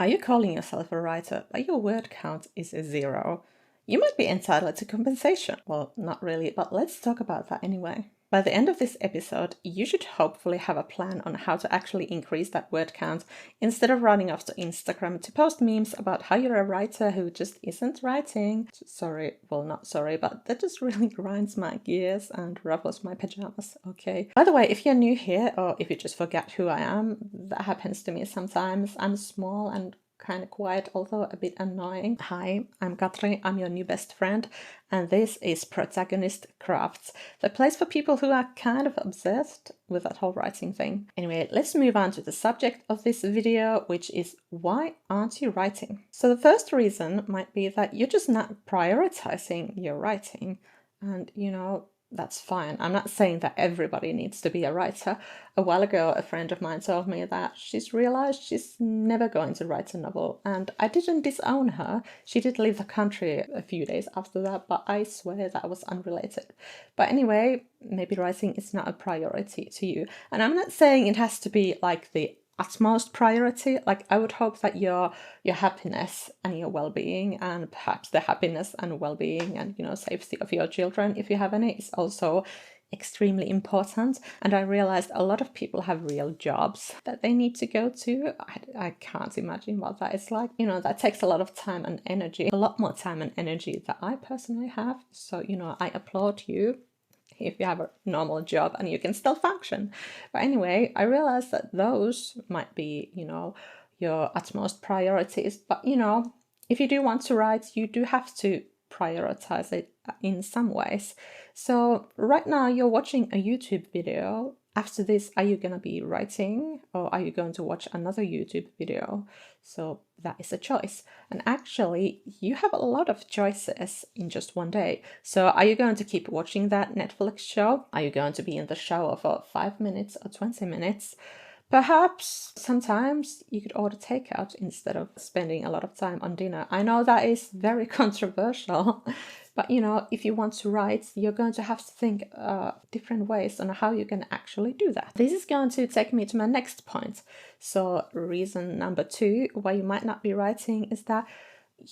Are you calling yourself a writer, but your word count is a 0? You might be entitled to compensation. Well, not really, but let's talk about that anyway. By the end of this episode, you should hopefully have a plan on how to actually increase that word count instead of running off to Instagram to post memes about how you're a writer who just isn't writing. Sorry, well, not sorry, but that just really grinds my gears and ruffles my pajamas, okay? By the way, if you're new here or if you just forget who I am, that happens to me sometimes. I'm small and kind of quiet, although a bit annoying. Hi, I'm Katri, I'm your new best friend, and this is Protagonist Crafts, the place for people who are kind of obsessed with that whole writing thing. Anyway, let's move on to the subject of this video, which is why aren't you writing? So the first reason might be that you're just not prioritizing your writing, and that's fine. I'm not saying that everybody needs to be a writer. A while ago, a friend of mine told me that she's realized she's never going to write a novel, and I didn't disown her. She did leave the country a few days after that, but I swear that was unrelated. But anyway, maybe writing is not a priority to you. And I'm not saying it has to be like the utmost priority. Like, I would hope that your happiness and your well-being, and perhaps the happiness and well-being and safety of your children, if you have any, is also extremely important. And I realized a lot of people have real jobs that they need to go to. I can't imagine what that is like. That takes a lot of time and energy, a lot more time and energy that I personally have. So I applaud you if you have a normal job and you can still function. But anyway, I realized that those might be, your utmost priorities. But, if you do want to write, you do have to prioritize it in some ways. So right now you're watching a YouTube video. After this, are you going to be writing or are you going to watch another YouTube video? So that is a choice. And actually, you have a lot of choices in just one day. So are you going to keep watching that Netflix show? Are you going to be in the shower for 5 minutes or 20 minutes? Perhaps sometimes you could order takeout instead of spending a lot of time on dinner. I know that is very controversial, but if you want to write, you're going to have to think different ways on how you can actually do that. This is going to take me to my next point. So reason number 2 why you might not be writing is that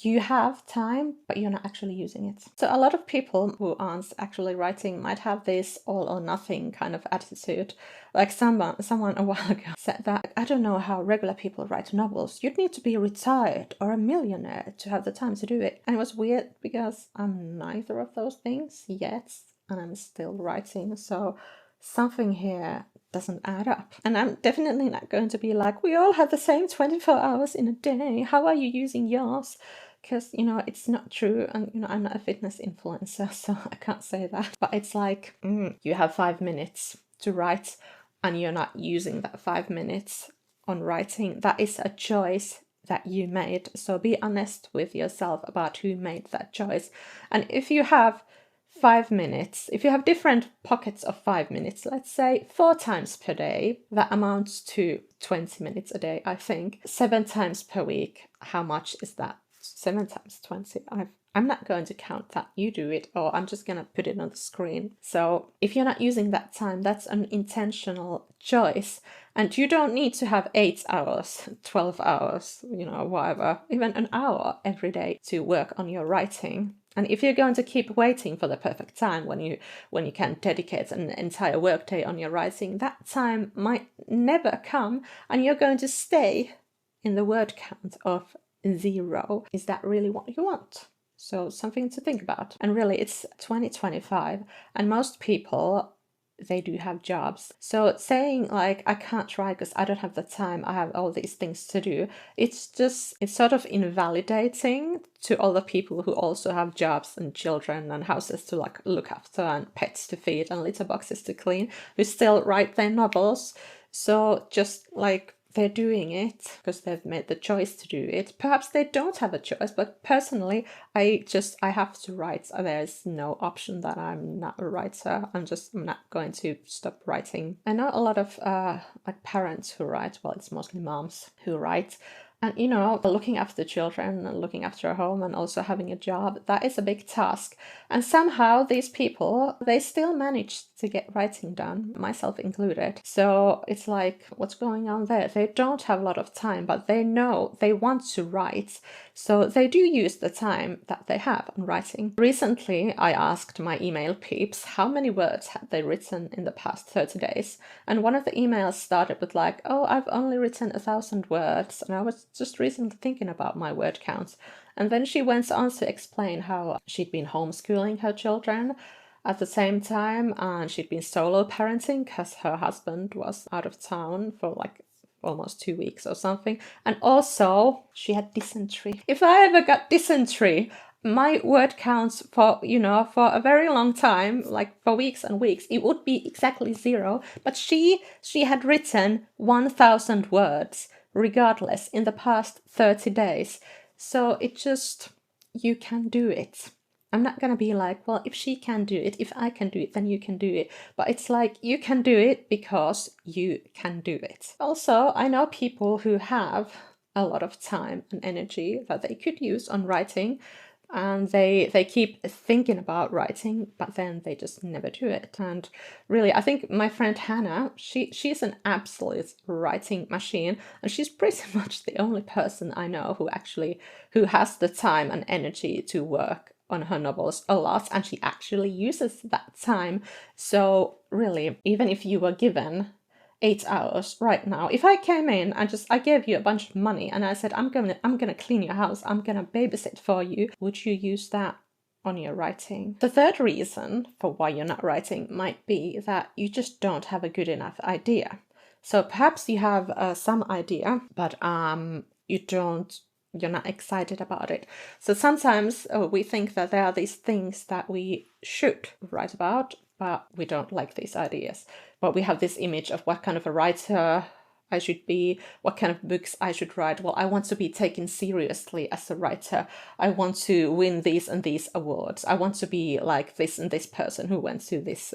you have time, but you're not actually using it. So a lot of people who aren't actually writing might have this all or nothing kind of attitude. Like someone a while ago said that, I don't know how regular people write novels. You'd need to be retired or a millionaire to have the time to do it. And it was weird because I'm neither of those things yet, and I'm still writing. So something here doesn't add up. And I'm definitely not going to be like, we all have the same 24 hours in a day. How are you using yours? Because, it's not true. And, I'm not a fitness influencer, so I can't say that. But it's like, you have 5 minutes to write and you're not using that 5 minutes on writing. That is a choice that you made. So be honest with yourself about who made that choice. And if you have 5 minutes, if you have different pockets of 5 minutes, let's say 4 times per day, that amounts to 20 minutes a day, I think. 7 times per week, how much is that? 7 times 20. I'm not going to count that. You do it, or I'm just going to put it on the screen. So if you're not using that time, that's an intentional choice. And you don't need to have 8 hours, 12 hours, whatever, even an hour every day to work on your writing. And if you're going to keep waiting for the perfect time when you can dedicate an entire workday on your writing, that time might never come, and you're going to stay in the word count of 0. Is that really what you want? So something to think about. And really, it's 2025, and most people, they do have jobs. So saying like, I can't try because I don't have the time, I have all these things to do, it's sort of invalidating to all the people who also have jobs and children and houses to like look after and pets to feed and litter boxes to clean, who still write their novels. So just like, they're doing it because they've made the choice to do it. Perhaps they don't have a choice, but personally, I have to write. There's no option that I'm not a writer. I'm not going to stop writing. I know a lot of like parents who write. Well, it's mostly moms who write. And, looking after children and looking after a home and also having a job, that is a big task. And somehow these people, they still manage to get writing done, myself included. So it's like, what's going on there? They don't have a lot of time, but they know they want to write. So they do use the time that they have on writing. Recently, I asked my email peeps how many words had they written in the past 30 days. And one of the emails started with like, oh, I've only written 1,000 words. And I was just recently thinking about my word count. And then she went on to explain how she'd been homeschooling her children at the same time, and she'd been solo parenting because her husband was out of town for like almost 2 weeks or something. And also she had dysentery. If I ever got dysentery, my word counts for, for a very long time, like for weeks and weeks, it would be exactly 0. But she had written 1,000 words regardless in the past 30 days. So it just, you can do it. I'm not going to be like, well, if she can do it, if I can do it, then you can do it. But it's like, you can do it because you can do it. Also, I know people who have a lot of time and energy that they could use on writing, and they keep thinking about writing, but then they just never do it. And really, I think my friend Hannah, she's an absolute writing machine, and she's pretty much the only person I know who has the time and energy to work on her novels a lot, and she actually uses that time. So really, even if you were given 8 hours right now, if I came in and I gave you a bunch of money and I said, I'm gonna clean your house, I'm gonna babysit for you, would you use that on your writing? The third reason for why you're not writing might be that you just don't have a good enough idea. So perhaps you have some idea, but you're not excited about it. So sometimes we think that there are these things that we should write about, but we don't like these ideas. But we have this image of what kind of a writer I should be, what kind of books I should write. Well, I want to be taken seriously as a writer. I want to win these and these awards. I want to be like this and this person who went to this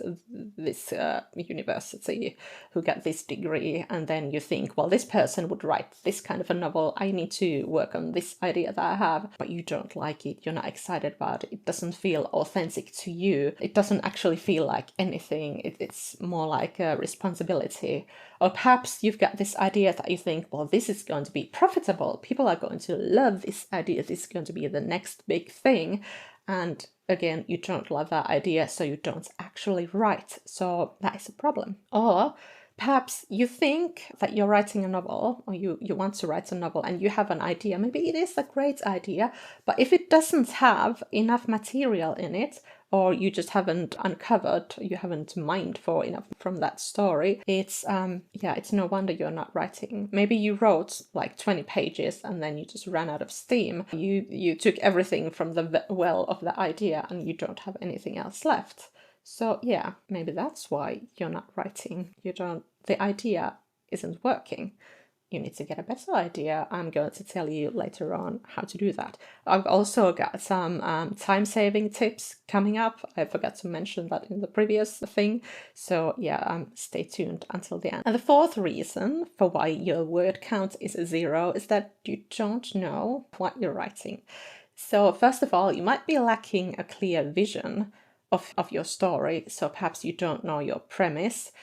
university, who got this degree. And then you think, well, this person would write this kind of a novel. I need to work on this idea that I have. But you don't like it. You're not excited about it. It doesn't feel authentic to you. It doesn't actually feel like anything. It's more like a responsibility. Or perhaps you've got this idea that you think, well, this is going to be profitable. People are going to love this idea. This is going to be the next big thing. And again, you don't love that idea, so you don't actually write. So that is a problem. Or perhaps you think that you're writing a novel, or you want to write a novel, and you have an idea. Maybe it is a great idea, but if it doesn't have enough material in it, or you just haven't uncovered, you haven't mined for enough from that story, it's no wonder you're not writing. Maybe you wrote like 20 pages and then you just ran out of steam. You took everything from the well of the idea and you don't have anything else left. So yeah, maybe that's why you're not writing. The idea isn't working. You need to get a better idea. I'm going to tell you later on how to do that. I've also got some time-saving tips coming up. I forgot to mention that in the previous thing. So yeah, stay tuned until the end. And the fourth reason for why your word count is 0 is that you don't know what you're writing. So first of all, you might be lacking a clear vision of your story. So perhaps you don't know your premise.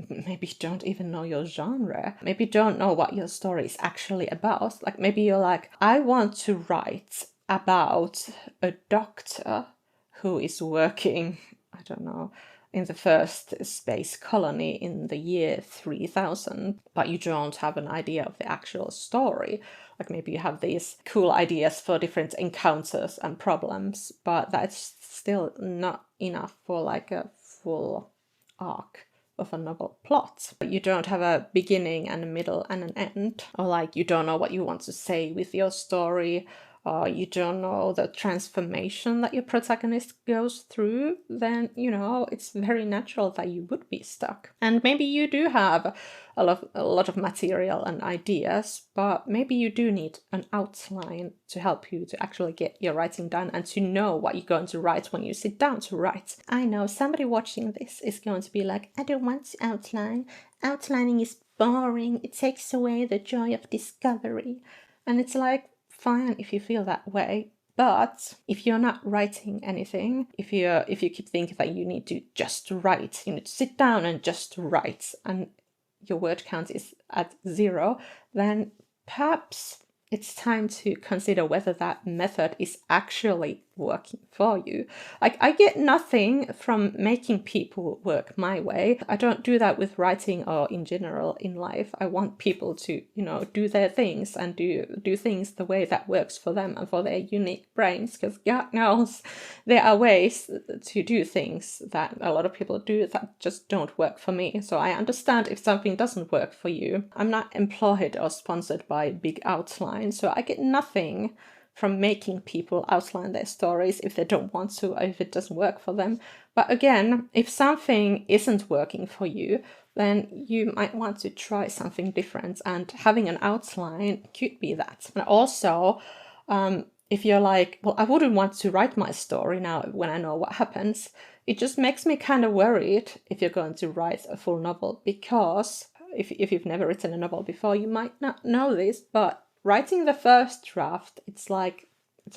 Maybe you don't even know your genre. Maybe you don't know what your story is actually about. Like maybe you're like, I want to write about a doctor who is working, I don't know, in the first space colony in the year 3000, but you don't have an idea of the actual story. Like maybe you have these cool ideas for different encounters and problems, but that's still not enough for like a full arc of a novel plot. You don't have a beginning and a middle and an end, or like you don't know what you want to say with your story, or you don't know the transformation that your protagonist goes through, then, it's very natural that you would be stuck. And maybe you do have a lot of material and ideas, but maybe you do need an outline to help you to actually get your writing done and to know what you're going to write when you sit down to write. I know somebody watching this is going to be like, I don't want to outline. Outlining is boring. It takes away the joy of discovery. And it's like, fine if you feel that way, But if you're not writing anything, if you keep thinking that you need to just write, you need to sit down and just write, and your word count is at 0, then perhaps it's time to consider whether that method is actually working for you. Like, I get nothing from making people work my way. I don't do that with writing or in general in life. I want people to, do their things and do things the way that works for them and for their unique brains, because God knows there are ways to do things that a lot of people do that just don't work for me. So I understand if something doesn't work for you. I'm not employed or sponsored by Big Outline, so I get nothing from making people outline their stories if they don't want to or if it doesn't work for them. But again, if something isn't working for you, then you might want to try something different, and having an outline could be that. And also, if you're like, well, I wouldn't want to write my story now when I know what happens, it just makes me kind of worried if you're going to write a full novel, because if you've never written a novel before, you might not know this, but writing the first draft, it's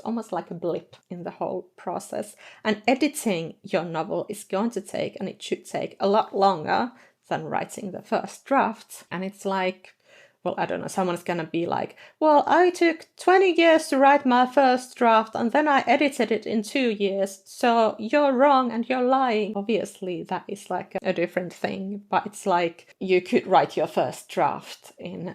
almost like a blip in the whole process. And editing your novel is going to take, and it should take, a lot longer than writing the first draft. And it's like, well, I don't know, someone's gonna be like, well, I took 20 years to write my first draft and then I edited it in 2 years, so you're wrong and you're lying. Obviously, that is like a different thing, but it's like you could write your first draft in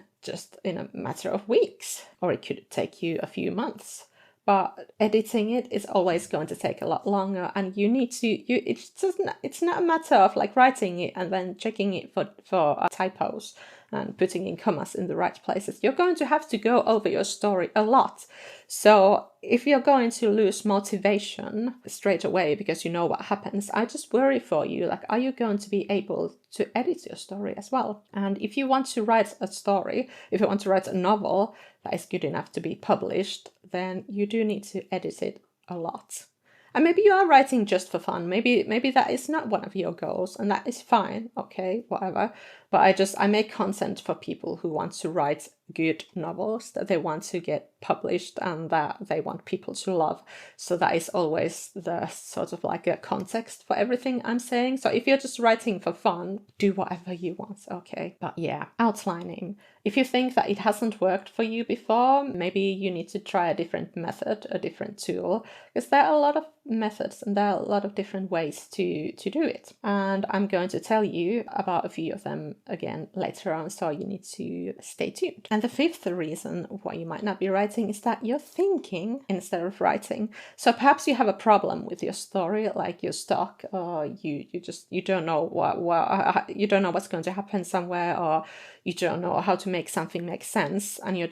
a matter of weeks, or it could take you a few months. But editing it is always going to take a lot longer, and you need to. It's not a matter of like writing it and then checking it for typos and putting in commas in the right places. You're going to have to go over your story a lot. So if you're going to lose motivation straight away because you know what happens, I just worry for you. Like, are you going to be able to edit your story as well? And if you want to write a story, if you want to write a novel that is good enough to be published, then you do need to edit it a lot. And maybe you are writing just for fun. Maybe that is not one of your goals, and that is fine. Okay, whatever. But I make content for people who want to write good novels that they want to get published and that they want people to love. So that is always the sort of like a context for everything I'm saying. So if you're just writing for fun, do whatever you want, okay? But yeah, outlining. If you think that it hasn't worked for you before, maybe you need to try a different method, a different tool, because there are a lot of methods and there are a lot of different ways to do it. And I'm going to tell you about a few of them again later on, so you need to stay tuned. And the fifth reason why you might not be writing is that you're thinking instead of writing. So perhaps you have a problem with your story, like you're stuck, or you don't know you don't know what's going to happen somewhere, or you don't know how to make something make sense, and you're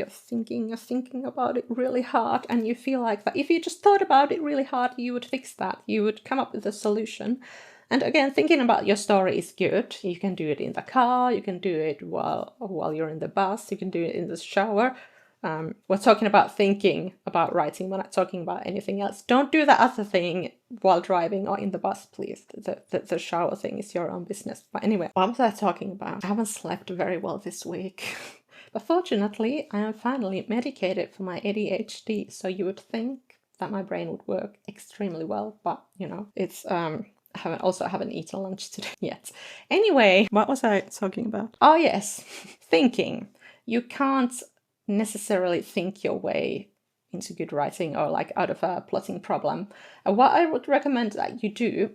thinking about it really hard, and you feel like that if you just thought about it really hard, you would fix that, you would come up with a solution. And again, thinking about your story is good. You can do it in the car, you can do it while you're in the bus, you can do it in the shower. We're talking about thinking about writing. We're not talking about anything else. Don't do the other thing while driving or in the bus, please. The shower thing is your own business. But anyway, what was I talking about? I haven't slept very well this week. But fortunately, I am finally medicated for my ADHD. So you would think that my brain would work extremely well. But, it's... I haven't eaten lunch today yet. Anyway, what was I talking about? Oh yes, thinking. You can't necessarily think your way into good writing or like out of a plotting problem. And what I would recommend that you do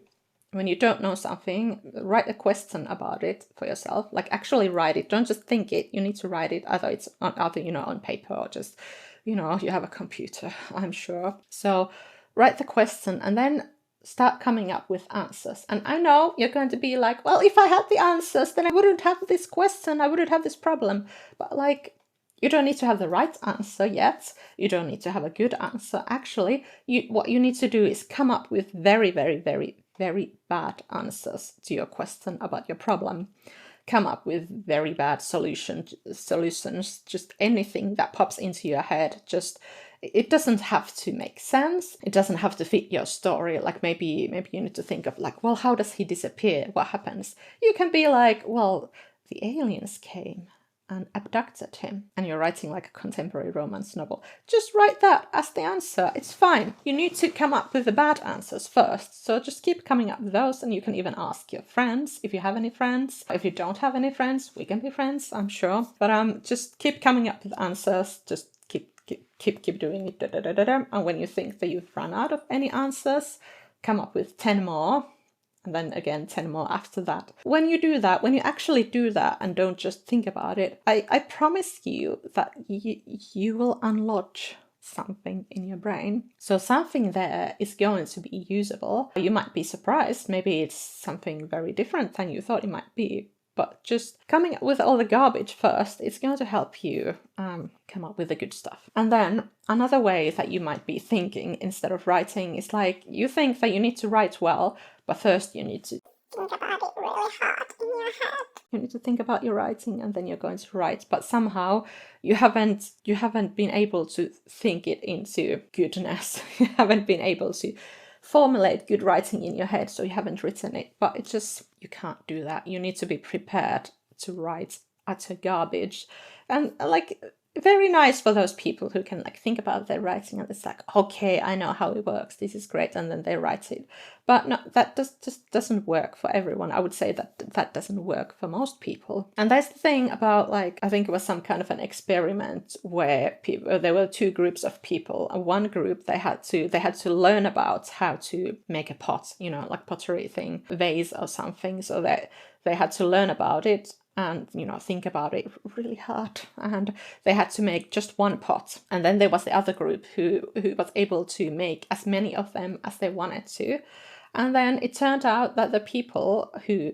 when you don't know something, write a question about it for yourself. Like, actually write it. Don't just think it. You need to write it. Either it's on paper or just, you have a computer, I'm sure. So write the question and then start coming up with answers. And I know you're going to be like, well, if I had the answers, then I wouldn't have this question, I wouldn't have this problem. But like, you don't need to have the right answer yet. You don't need to have a good answer. Actually, what you need to do is come up with very, very, very, very bad answers to your question about your problem. Come up with very bad solutions, just anything that pops into your head. It doesn't have to make sense. It doesn't have to fit your story. Like maybe you need to think of like, well, how does he disappear? What happens? You can be like, well, the aliens came and abducted him. And you're writing like a contemporary romance novel. Just write that as the answer. It's fine. You need to come up with the bad answers first. So just keep coming up with those, and you can even ask your friends if you have any friends. If you don't have any friends, we can be friends, I'm sure. But just keep coming up with answers. Just keep doing it. And when you think that you've run out of any answers, come up with 10 more. And then again 10 more after that. When you do that, when you actually do that and don't just think about it, I promise you that you will unlodge something in your brain. So something there is going to be usable. You might be surprised. Maybe it's something very different than you thought it might be. But just coming up with all the garbage first, it's going to help you come up with the good stuff. And then another way that you might be thinking instead of writing is like, you think that you need to write well, but first you need to think about it really hard in your head. You need to think about your writing, and then you're going to write. But somehow you haven't been able to think it into goodness. You haven't been able to formulate good writing in your head, so you haven't written it. But it's just, you can't do that. You need to be prepared to write utter garbage. And like, very nice for those people who can like think about their writing and it's like, okay, I know how it works, this is great, and then they write it. But no, that just doesn't work for everyone. I would say that doesn't work for most people. And that's the thing about, like, I think it was some kind of an experiment where there were two groups of people. And one group, they had to learn about how to make a pot, like pottery thing, vase or something. So they had to learn about it and think about it really hard, and they had to make just one pot. And then there was the other group who was able to make as many of them as they wanted to. And then it turned out that the people who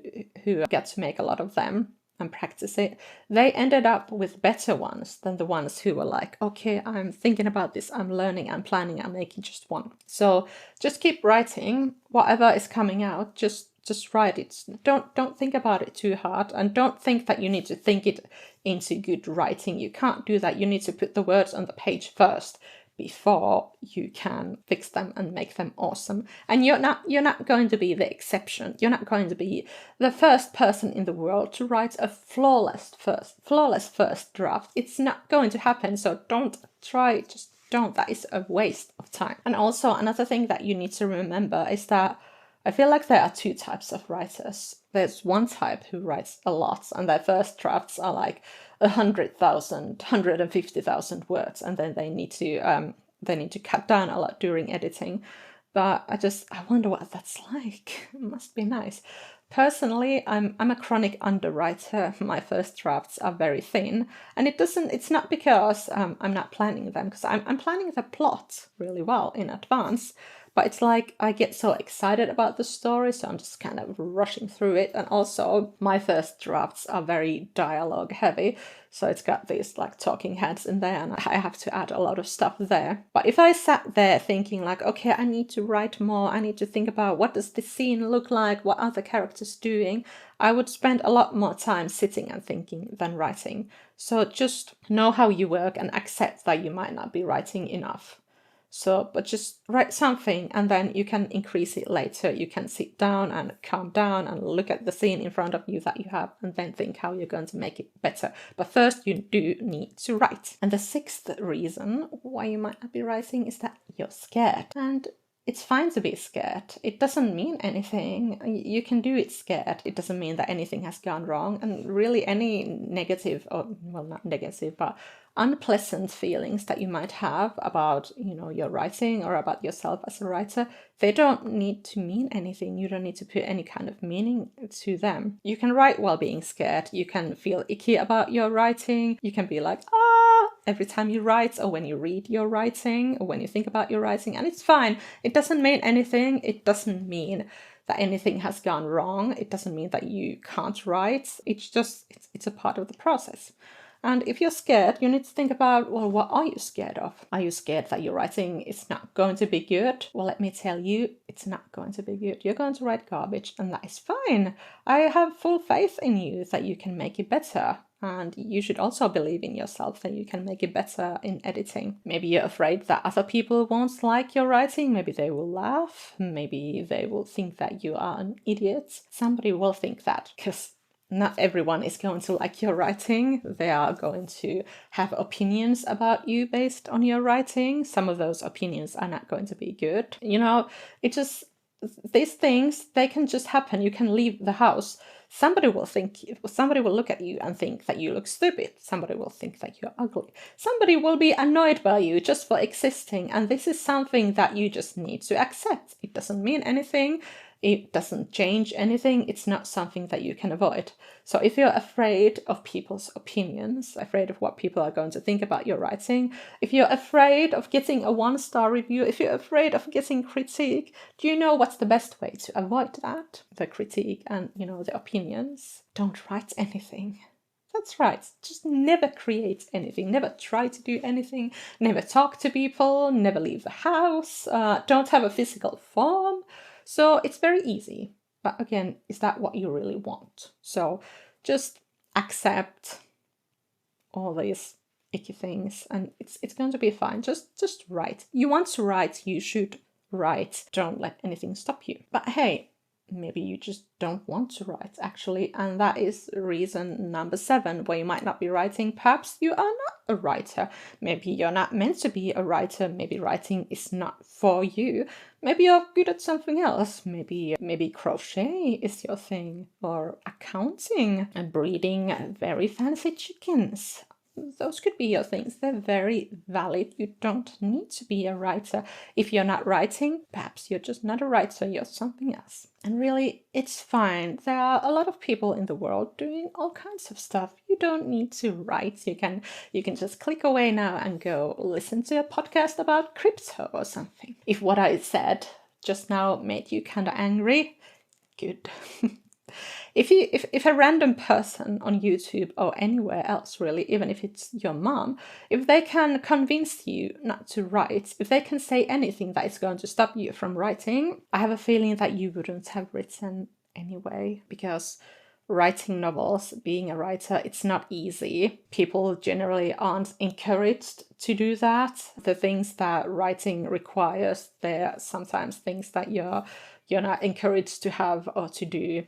get to make a lot of them and practice it, they ended up with better ones than the ones who were like, okay, I'm thinking about this, I'm learning, I'm planning, I'm making just one. So just keep writing whatever is coming out. Just write it. Don't think about it too hard, and don't think that you need to think it into good writing. You can't do that. You need to put the words on the page first before you can fix them and make them awesome. And you're not going to be the exception. You're not going to be the first person in the world to write a flawless first draft. It's not going to happen. So don't try. Just don't. That is a waste of time. And also another thing that you need to remember is that I feel like there are two types of writers. There's one type who writes a lot, and their first drafts are like 100,000, 150,000 words, and then they need to cut down a lot during editing. But I wonder what that's like. It must be nice. Personally, I'm a chronic underwriter. My first drafts are very thin, and it's not because I'm not planning them, because I'm planning the plot really well in advance. But it's like I get so excited about the story, so I'm just kind of rushing through it. And also, my first drafts are very dialogue heavy, so it's got these like talking heads in there, and I have to add a lot of stuff there. But if I sat there thinking like, okay, I need to write more, I need to think about what does this scene look like, what are the characters doing, I would spend a lot more time sitting and thinking than writing. So just know how you work and accept that you might not be writing enough. So, but just write something, and then you can increase it later. You can sit down and calm down and look at the scene in front of you that you have, and then think how you're going to make it better. But first, you do need to write. And the sixth reason why you might not be writing is that you're scared. And it's fine to be scared. It doesn't mean anything. You can do it scared. It doesn't mean that anything has gone wrong. And really any negative, or well, not negative, but unpleasant feelings that you might have about, your writing or about yourself as a writer, they don't need to mean anything. You don't need to put any kind of meaning to them. You can write while being scared. You can feel icky about your writing. You can be like, every time you write, or when you read your writing, or when you think about your writing, and it's fine. It doesn't mean anything. It doesn't mean that anything has gone wrong. It doesn't mean that you can't write. It's a part of the process. And if you're scared, you need to think about, well, what are you scared of? Are you scared that your writing is not going to be good? Well, let me tell you, it's not going to be good. You're going to write garbage, and that is fine. I have full faith in you that you can make it better. And you should also believe in yourself that you can make it better in editing. Maybe you're afraid that other people won't like your writing. Maybe they will laugh. Maybe they will think that you are an idiot. Somebody will think that, because not everyone is going to like your writing. They are going to have opinions about you based on your writing. Some of those opinions are not going to be good. It just, these things, they can just happen. You can leave the house. Somebody will look at you and think that you look stupid. Somebody will think that you're ugly. Somebody will be annoyed by you just for existing. And this is something that you just need to accept. It doesn't mean anything. It doesn't change anything. It's not something that you can avoid. So if you're afraid of people's opinions, afraid of what people are going to think about your writing, if you're afraid of getting a 1-star review, if you're afraid of getting critique, do you know what's the best way to avoid that? The critique and, the opinions. Don't write anything. That's right. Just never create anything. Never try to do anything. Never talk to people. Never leave the house. Don't have a physical form. So it's very easy. But again, is that what you really want? So just accept all these icky things and it's going to be fine. Just write. You want to write, you should write. Don't let anything stop you. But hey, maybe you just don't want to write, actually, and that is reason number 7 where you might not be writing. Perhaps you are not a writer. Maybe you're not meant to be a writer. Maybe writing is not for you. Maybe you're good at something else. Maybe crochet is your thing, or accounting, and breeding very fancy chickens. Those could be your things. They're very valid. You don't need to be a writer. If you're not writing, perhaps you're just not a writer, you're something else. And really, it's fine. There are a lot of people in the world doing all kinds of stuff. You don't need to write. You can just click away now and go listen to a podcast about crypto or something. If what I said just now made you kind of angry, good. If a random person on YouTube or anywhere else, really, even if it's your mom, if they can convince you not to write, if they can say anything that is going to stop you from writing, I have a feeling that you wouldn't have written anyway, because writing novels, being a writer, it's not easy. People generally aren't encouraged to do that. The things that writing requires, they're sometimes things that you're not encouraged to have or to do.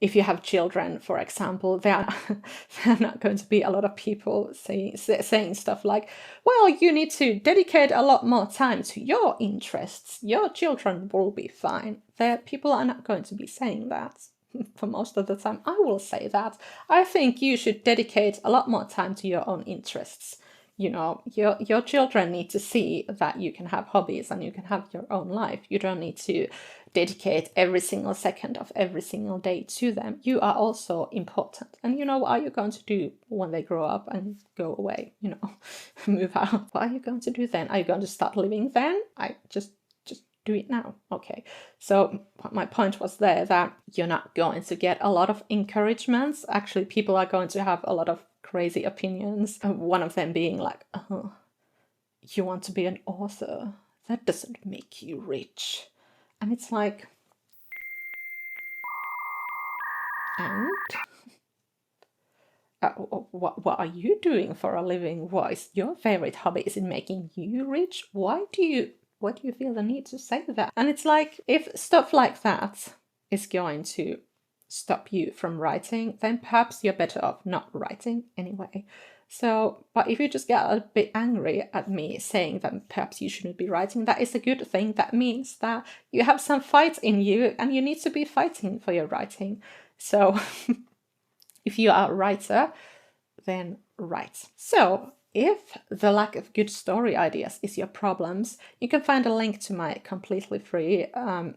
If you have children, for example, there are not going to be a lot of people saying stuff like, well, you need to dedicate a lot more time to your interests. Your children will be fine. People are not going to be saying that. For most of the time, I will say that. I think you should dedicate a lot more time to your own interests. Your children need to see that you can have hobbies and you can have your own life. You don't need to dedicate every single second of every single day to them. You are also important. And what are you going to do when they grow up and go away, move out? What are you going to do then? Are you going to start living then? I just do it now. Okay. So my point was there that you're not going to get a lot of encouragements. Actually, people are going to have a lot of crazy opinions. One of them being like, oh, you want to be an author? That doesn't make you rich. And it's like, and what are you doing for a living? What is your favorite hobby? Is it making you rich? Why do you feel the need to say that? And it's like, if stuff like that is going to stop you from writing, then perhaps you're better off not writing anyway. So, but if you just get a bit angry at me saying that perhaps you shouldn't be writing, that is a good thing. That means that you have some fight in you and you need to be fighting for your writing. So if you are a writer, then write. So if the lack of good story ideas is your problems, you can find a link to my completely free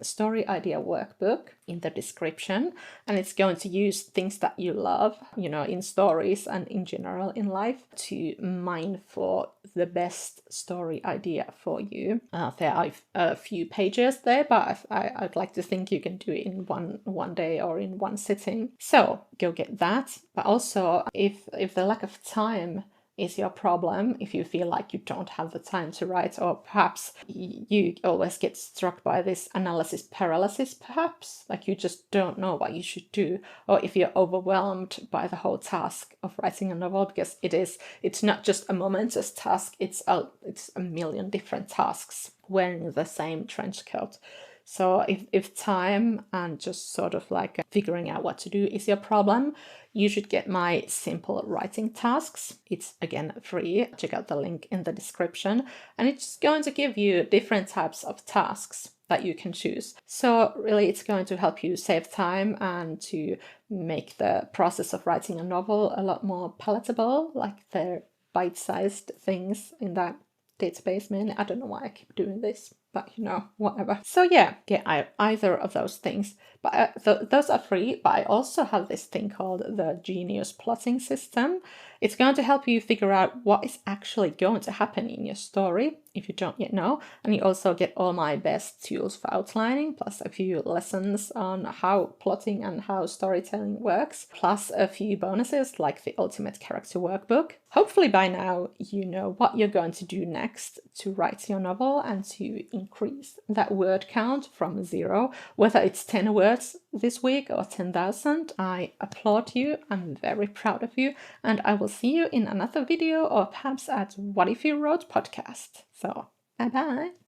story idea workbook in the description. And it's going to use things that you love, in stories and in general in life, to mine for the best story idea for you. There are a few pages there, but I'd like to think you can do it in one day or in one sitting. So go get that. But also, if the lack of time is your problem, if you feel like you don't have the time to write, or perhaps you always get struck by this analysis paralysis, perhaps, like you just don't know what you should do, or if you're overwhelmed by the whole task of writing a novel, because it's not just a momentous task, it's a million different tasks wearing the same trench coat. So if time and just sort of like figuring out what to do is your problem, you should get my simple writing tasks. It's again free. Check out the link in the description. And it's going to give you different types of tasks that you can choose. So really it's going to help you save time and to make the process of writing a novel a lot more palatable, like the bite-sized things in that database mainly. I don't know why I keep doing this, but whatever. So yeah, get either of those things. But those are free, but I also have this thing called the Genius Plotting System. It's going to help you figure out what is actually going to happen in your story, if you don't yet know. And you also get all my best tools for outlining, plus a few lessons on how plotting and how storytelling works, plus a few bonuses like the Ultimate Character Workbook. Hopefully by now you know what you're going to do next to write your novel and to increase that word count from 0, whether it's 10 words this week or 10,000. I applaud you. I'm very proud of you, and I will see you in another video or perhaps at What If You Wrote podcast. So, bye bye.